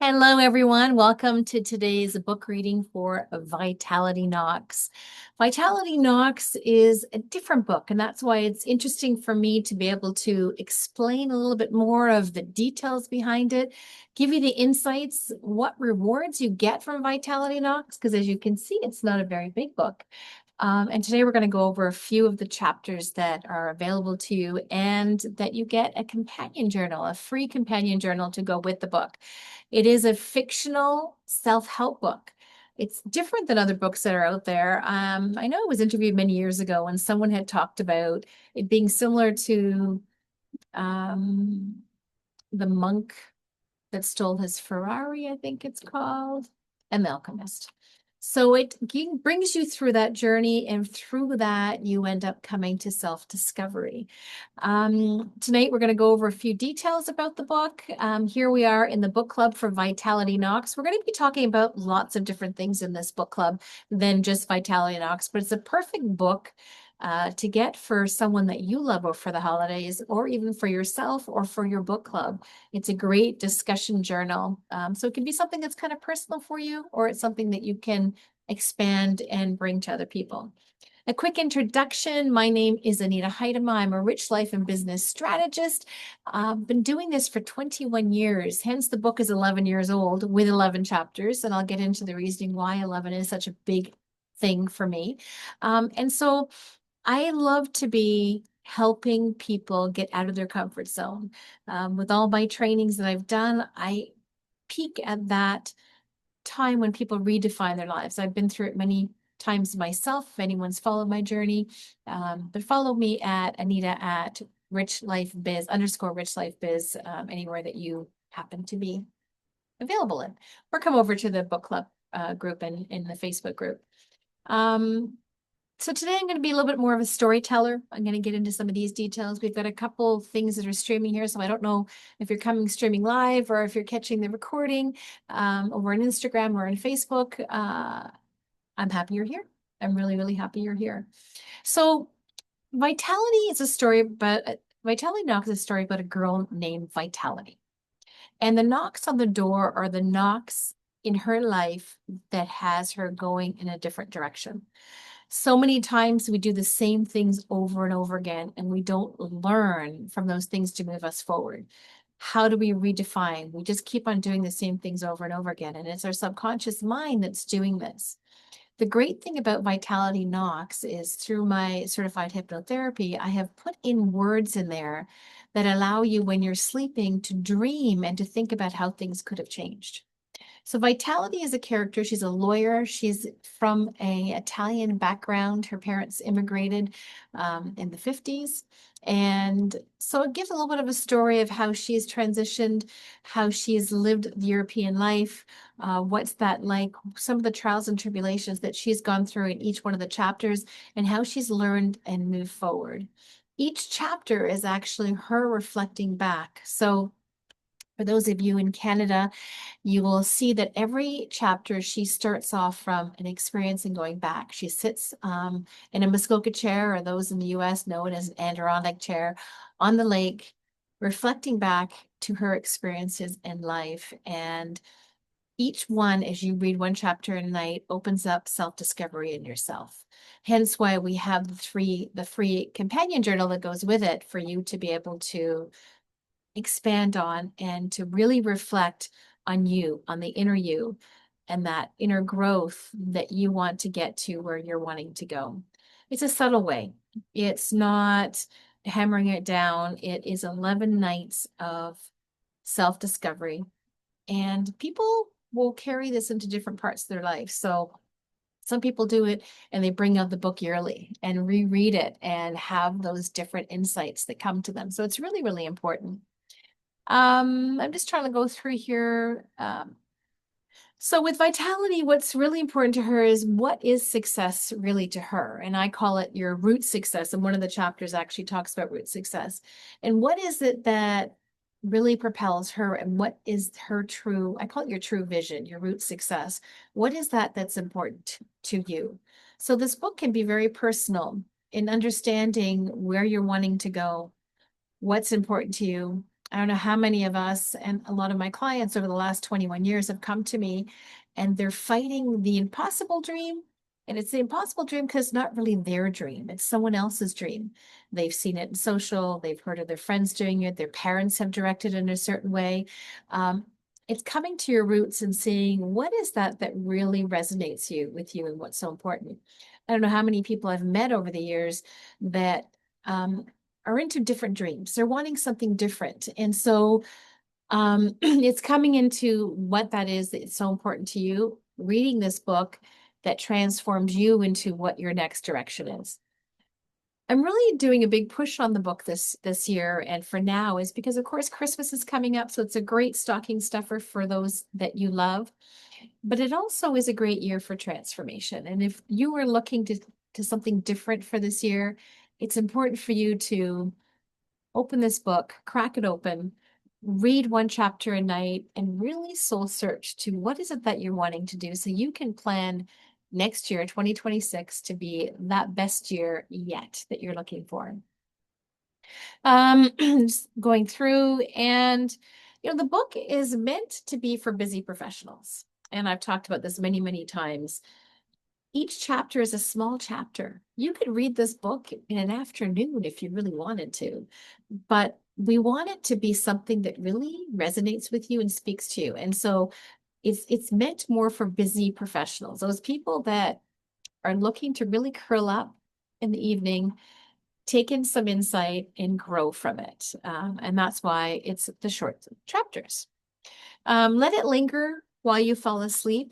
Hello, everyone. Welcome to today's book reading for Vitality Knocks. Vitality Knocks is a different book, and that's why it's interesting for me to be able to explain a little bit more of the details behind it, give you the insights, what rewards you get from Vitality Knocks, because as you can see, it's not a very big book. And today we're going to go over a few of the chapters that are available to you and that you get a companion journal, a free companion journal to go with the book. It is a fictional self-help book. It's different than other books that are out there. I know I was interviewed many years ago when someone had talked about it being similar to um, the monk that stole his Ferrari, I think it's called, and The Alchemist. So it brings you through that journey, and through that, you end up coming to self-discovery. Tonight, we're going to go over a few details about the book. Here we are in the book club for Vitality Knocks. We're going to be talking about lots of different things in this book club than just Vitality Knocks, but it's a perfect book to get for someone that you love or for the holidays, or even for yourself or for your book club. It's a great discussion journal. So it can be something that's kind of personal for you, or it's something that you can expand and bring to other people. A quick introduction. My name is Anita Heidema. I'm a rich life and business strategist. Been doing this for 21 years. Hence, the book is 11 years old with 11 chapters. And I'll get into the reasoning why 11 is such a big thing for me. And so I love to be helping people get out of their comfort zone. With all my trainings that I've done, I peak at that time when people redefine their lives. I've been through it many times myself, if anyone's followed my journey. But follow me at Anita at Rich Life Biz _ Rich Life Biz, anywhere that you happen to be available in, or come over to the book club group in the Facebook group. So today I'm going to be a little bit more of a storyteller. I'm going to get into some of these details. We've got a couple things that are streaming here, so I don't know if you're coming streaming live or if you're catching the recording over on Instagram or on Facebook. I'm happy you're here. I'm really, really happy you're here. So Vitality is a story about, Vitality Knocks is a story about a girl named Vitality. And the knocks on the door are the knocks in her life that has her going in a different direction. So many times we do the same things over and over again, and we don't learn from those things to move us forward. How do we redefine? We just keep on doing the same things over and over again, and it's our subconscious mind that's doing this. The great thing about Vitality Knocks is through my certified hypnotherapy, I have put in words in there that allow you when you're sleeping to dream and to think about how things could have changed. So Vitality is a character. She's a lawyer. She's from an Italian background. Her parents immigrated in the 50s. And so it gives a little bit of a story of how she's transitioned, how she's lived the European life, what's that like, some of the trials and tribulations that she's gone through in each one of the chapters, and how she's learned and moved forward. Each chapter is actually her reflecting back. So for those of you in Canada, you will see that every chapter she starts off from an experience and going back. She sits in a Muskoka chair, or those in the US know it as an Adirondack chair, on the lake, reflecting back to her experiences in life. And each one, as you read one chapter a night, opens up self-discovery in yourself. Hence why we have the free companion journal that goes with it for you to be able to expand on and to really reflect on you, on the inner you, and that inner growth that you want to get to where you're wanting to go. It's a subtle way. It's not hammering it down. It is 11 nights of self-discovery, and people will carry this into different parts of their life. So some people do it and they bring out the book yearly and reread it and have those different insights that come to them. So it's really, really important. I'm just trying to go through here. So with Vitality, what's really important to her is, what is success really to her? And I call it your root success. And one of the chapters actually talks about root success. And what is it that really propels her, and what is her true, I call it your true vision, your root success. What is that that's important to you? So this book can be very personal in understanding where you're wanting to go, what's important to you. I don't know how many of us and a lot of my clients over the last 21 years have come to me and they're fighting the impossible dream. And it's the impossible dream because it's not really their dream. It's someone else's dream. They've seen it in social, they've heard of their friends doing it, their parents have directed in a certain way. It's coming to your roots and seeing what is that that really resonates with you and what's so important. I don't know how many people I've met over the years that are into different dreams. They're wanting something different. And so it's coming into what that is that's so important to you, reading this book that transforms you into what your next direction is. I'm really doing a big push on the book this year and for now is because of course Christmas is coming up, so it's a great stocking stuffer for those that you love, but it also is a great year for transformation. And if you are looking to something different for this year, it's important for you to open this book, crack it open, read one chapter a night, and really soul search to what is it that you're wanting to do so you can plan next year, 2026, to be that best year yet that you're looking for. Just going through and, the book is meant to be for busy professionals. And I've talked about this many, many times. Each chapter is a small chapter. You could read this book in an afternoon if you really wanted to, but we want it to be something that really resonates with you and speaks to you. And so it's meant more for busy professionals, those people that are looking to really curl up in the evening, take in some insight and grow from it. And that's why it's the short chapters. Let it linger while you fall asleep.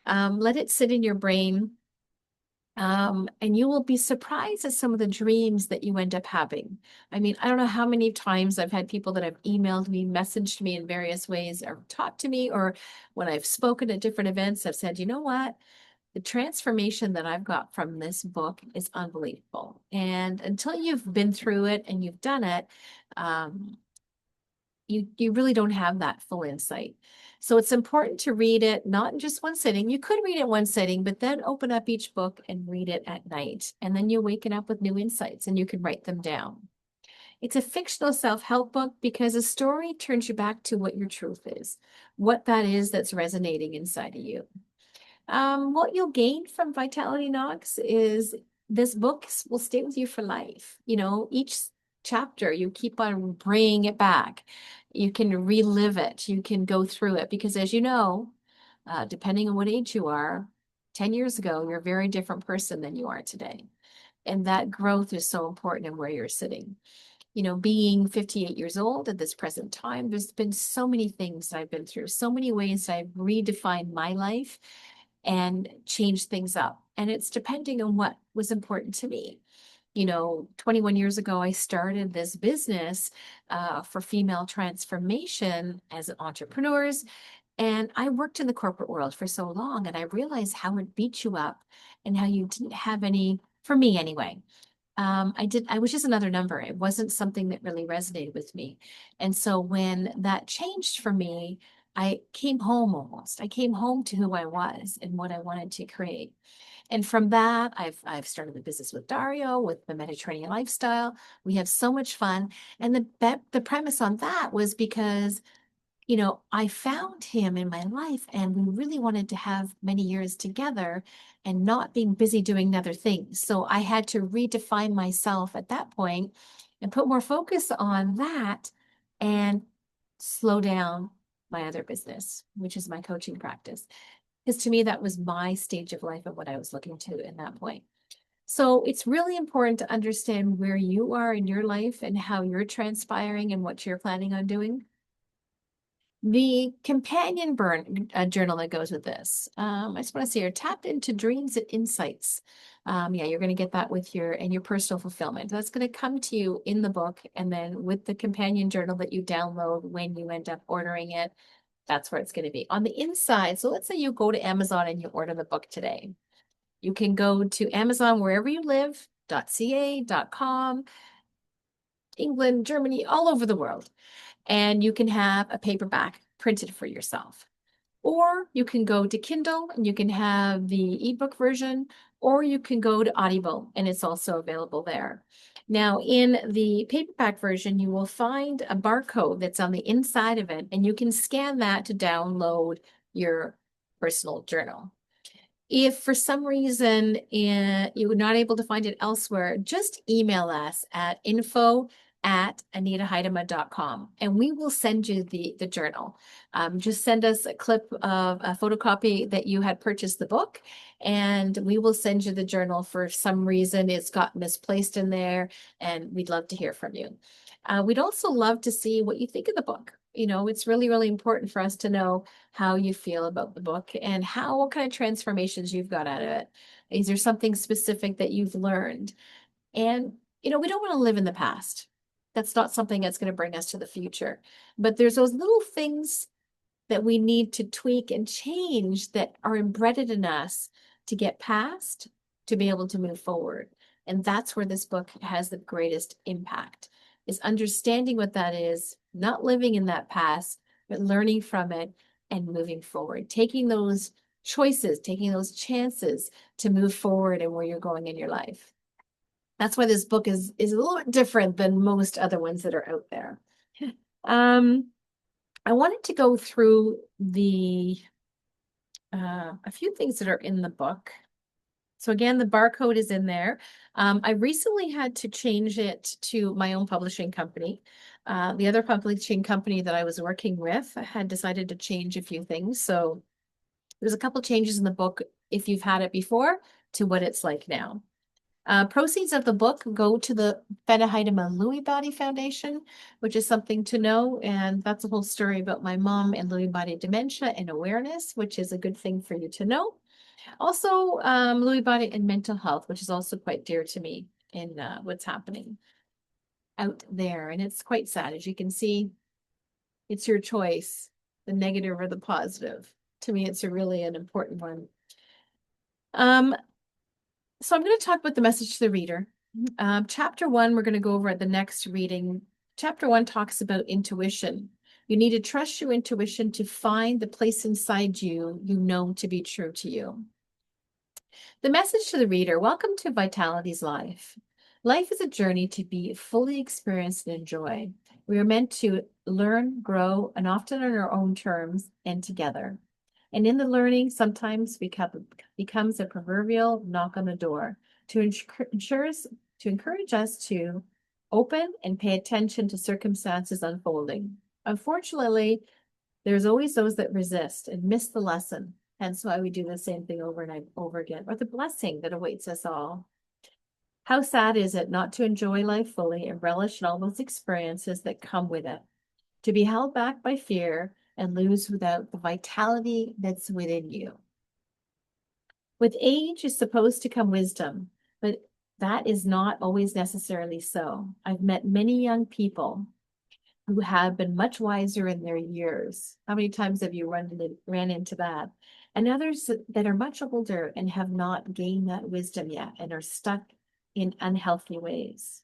Let it sit in your brain. And you will be surprised at some of the dreams that you end up having. I mean, I don't know how many times I've had people that have emailed me, messaged me in various ways, or talked to me, or when I've spoken at different events, I've said, you know what? The transformation that I've got from this book is unbelievable. And until you've been through it and you've done it, um, you really don't have that full insight. So it's important to read it, not in just one sitting. You could read it one sitting, but then open up each book and read it at night. And then you're waking up with new insights and you can write them down. It's a fictional self-help book because a story turns you back to what your truth is, what that is that's resonating inside of you. What you'll gain from Vitality Knocks is this book will stay with you for life. Each chapter, you keep on bringing it back. You can relive it. You can go through it because as you know, depending on what age you are, 10 years ago, you're a very different person than you are today. And that growth is so important in where you're sitting. Being 58 years old at this present time, there's been so many things I've been through, so many ways I've redefined my life and change things up. And it's depending on what was important to me. 21 years ago, I started this business for female transformation as entrepreneurs. And I worked in the corporate world for so long, and I realized how it beat you up and how you didn't have any, for me anyway. I was just another number. It wasn't something that really resonated with me. And so when that changed for me, I came home almost. I came home to who I was and what I wanted to create. And from that, I've started the business with Dario, with the Mediterranean lifestyle. We have so much fun. And the premise on that was because I found him in my life and we really wanted to have many years together and not being busy doing other things. So I had to redefine myself at that point and put more focus on that and slow down my other business, which is my coaching practice. Because to me, that was my stage of life and what I was looking to in that point. So it's really important to understand where you are in your life and how you're transpiring and what you're planning on doing. The companion journal that goes with this. I just want to say, you're tapped into dreams and insights. You're going to get that with your personal fulfillment. That's going to come to you in the book, and then with the companion journal that you download when you end up ordering it, that's where it's going to be. On the inside, so let's say you go to Amazon and you order the book today. You can go to Amazon wherever you live, .ca, .com, England, Germany, all over the world. And you can have a paperback printed for yourself. Or you can go to Kindle and you can have the ebook version, or you can go to Audible and it's also available there. Now, in the paperback version, you will find a barcode that's on the inside of it, and you can scan that to download your personal journal. If for some reason you're not able to find it elsewhere, just email us at info@anitaheidema.com and we will send you the journal. Just send us a clip of a photocopy that you had purchased the book, and we will send you the journal. For some reason it's got misplaced in there, and we'd love to hear from you. We'd also love to see what you think of the book. It's really, really important for us to know how you feel about the book and what kind of transformations you've got out of it. Is there something specific that you've learned? And, we don't want to live in the past. That's not something that's going to bring us to the future. But there's those little things that we need to tweak and change that are embedded in us to get past, to be able to move forward. And that's where this book has the greatest impact, is understanding what that is, not living in that past, but learning from it and moving forward, taking those choices, taking those chances to move forward and where you're going in your life. That's why this book is a little bit different than most other ones that are out there. I wanted to go through a few things that are in the book. So again, the barcode is in there. I recently had to change it to my own publishing company. The other publishing company that I was working with had decided to change a few things. So there's a couple changes in the book if you've had it before to what it's like now. Proceeds of the book go to the Anita Heidema Lewy Body Foundation, which is something to know. And that's a whole story about my mom and Lewy body dementia and awareness, which is a good thing for you to know. Also, Lewy body and mental health, which is also quite dear to me in what's happening out there. And it's quite sad. As you can see, it's your choice, the negative or the positive. To me, it's really an important one. So I'm going to talk about the message to the reader. Chapter 1, we're going to go over at the next reading. Chapter 1 talks about intuition. You need to trust your intuition to find the place inside you know to be true to you. The message to the reader: welcome to Vitality's life. Life is a journey to be fully experienced and enjoy. We are meant to learn, grow, and often on our own terms and together. And in the learning, sometimes becomes a proverbial knock on the door to encourage us to open and pay attention to circumstances unfolding. Unfortunately, there's always those that resist and miss the lesson. Hence why we do the same thing over and over again, or the blessing that awaits us all. How sad is it not to enjoy life fully and relish in all those experiences that come with it, to be held back by fear and lose without the vitality that's within you. With age is supposed to come wisdom, but that is not always necessarily so. I've met many young people who have been much wiser in their years. How many times have you ran into that? And others that are much older and have not gained that wisdom yet and are stuck in unhealthy ways.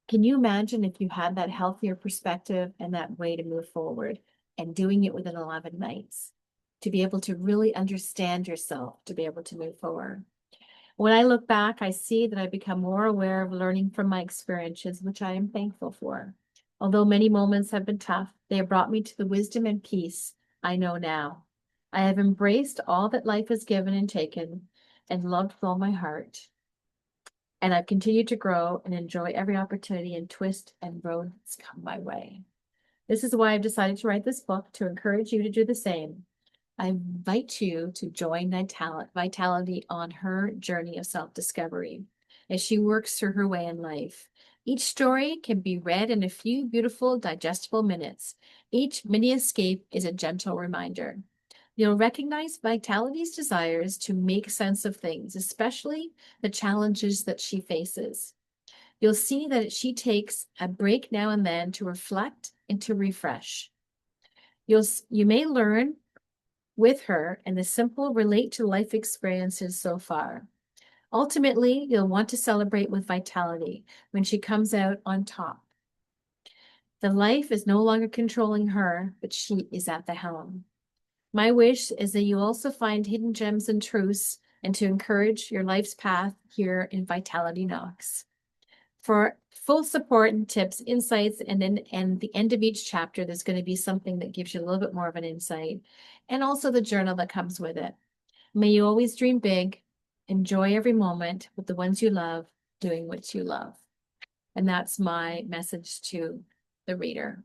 Can you imagine if you had that healthier perspective and that way to move forward and doing it within 11 nights to be able to really understand yourself, to be able to move forward? When I look back, I see that I've become more aware of learning from my experiences, which I am thankful for. Although many moments have been tough, they have brought me to the wisdom and peace I know now. I have embraced all that life has given and taken and loved with all my heart. And I've continued to grow and enjoy every opportunity and twist and road that's come my way. This is why I've decided to write this book, to encourage you to do the same. I invite you to join Vitality on her journey of self-discovery as she works through her way in life. Each story can be read in a few beautiful, digestible minutes. Each mini escape is a gentle reminder. You'll recognize Vitality's desires to make sense of things, especially the challenges that she faces. You'll see that she takes a break now and then to reflect and to refresh. You may learn with her and the simple relate to life experiences so far. Ultimately, you'll want to celebrate with Vitality when she comes out on top. The life is no longer controlling her, but she is at the helm. My wish is that you also find hidden gems and truths and to encourage your life's path here in Vitality Knocks. for full support and tips, insights, and then and the end of each chapter, there's going to be something that gives you a little bit more of an insight, and also the journal that comes with it. May you always dream big, enjoy every moment with the ones you love, doing what you love. And that's my message to the reader.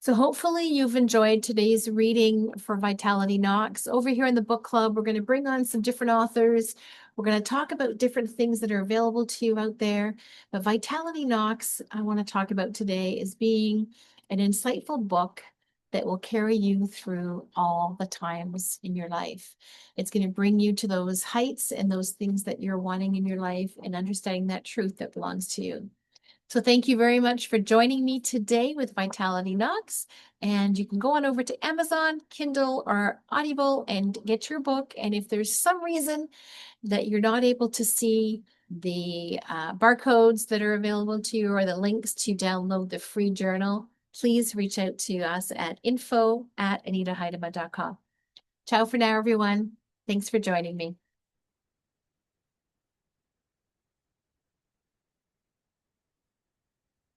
So hopefully you've enjoyed today's reading for Vitality Knocks. Over here in the book club, we're going to bring on some different authors. We're going to talk about different things that are available to you out there. But Vitality Knocks, I want to talk about today is being an insightful book that will carry you through all the times in your life. It's going to bring you to those heights and those things that you're wanting in your life and understanding that truth that belongs to you. So thank you very much for joining me today with Vitality Knocks. And you can go on over to Amazon, Kindle, or Audible and get your book. And if there's some reason that you're not able to see the barcodes that are available to you or the links to download the free journal, please reach out to us at info@anitaheidema.com. Ciao for now, everyone. Thanks for joining me.